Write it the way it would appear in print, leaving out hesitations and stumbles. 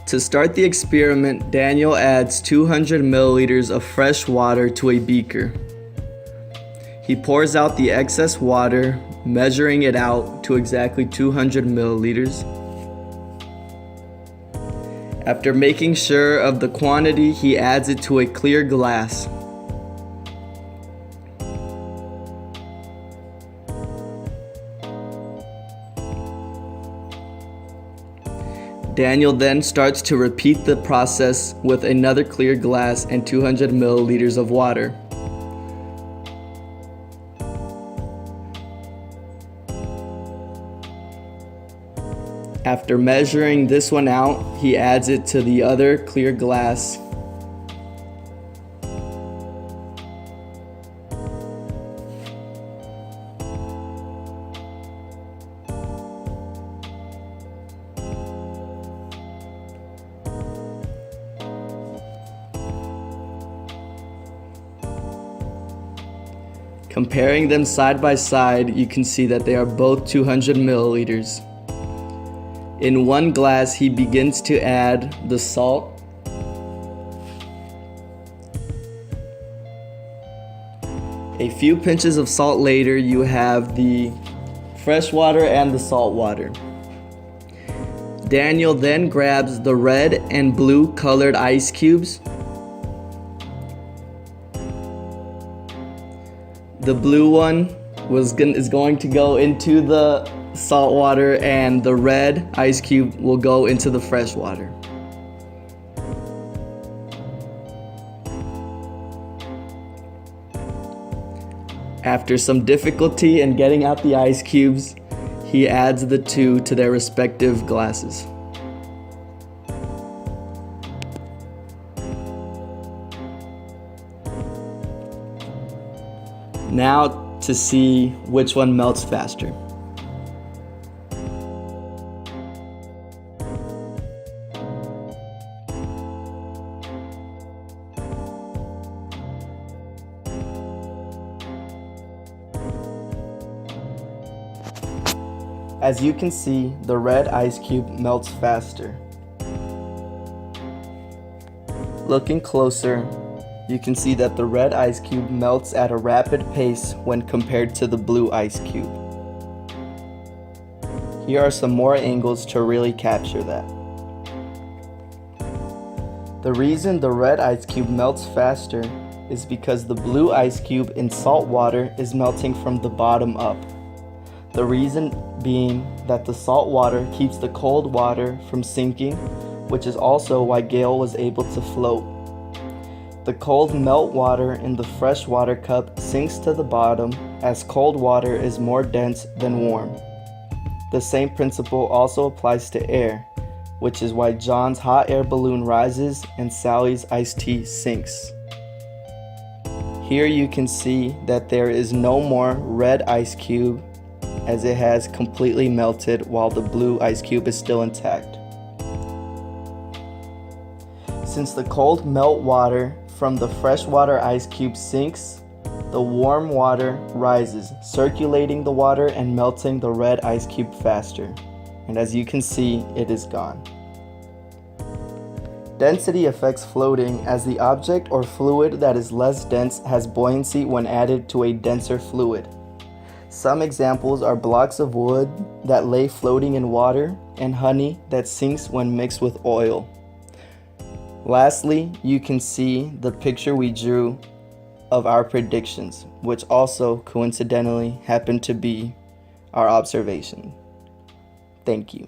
To start the experiment, Daniel adds 200 milliliters of fresh water to a beaker. He pours out the excess water, measuring it out to exactly 200 milliliters. After making sure of the quantity, he adds it to a clear glass. Daniel then starts to repeat the process with another clear glass and 200 milliliters of water. After measuring this one out, he adds it to the other clear glass. Comparing them side by side, you can see that they are both 200 milliliters. In one glass, he begins to add the salt, a few pinches of salt later, you have the fresh water and the salt water. Daniel then grabs the red and blue colored ice cubes. The blue one is going to go into the salt water, and the red ice cube will go into the fresh water. After some difficulty in getting out the ice cubes, he adds the two to their respective glasses. Now to see which one melts faster. As you can see, the red ice cube melts faster. Looking closer, you can see that the red ice cube melts at a rapid pace when compared to the blue ice cube. Here are some more angles to really capture that. The reason the red ice cube melts faster is because the blue ice cube in salt water is melting from the bottom up. The reason being that the salt water keeps the cold water from sinking, which is also why Gale was able to float. The cold melt water in the fresh water cup sinks to the bottom as cold water is more dense than warm. The same principle also applies to air, which is why John's hot air balloon rises and Sally's iced tea sinks. Here you can see that there is no more red ice cube, as it has completely melted while the blue ice cube is still intact. Since the cold melt water from the freshwater ice cube sinks, the warm water rises, circulating the water and melting the red ice cube faster. And as you can see, it is gone. Density affects floating, as the object or fluid that is less dense has buoyancy when added to a denser fluid. Some examples are blocks of wood that lay floating in water and honey that sinks when mixed with oil. Lastly, you can see the picture we drew of our predictions, which also coincidentally happened to be our observation. Thank you.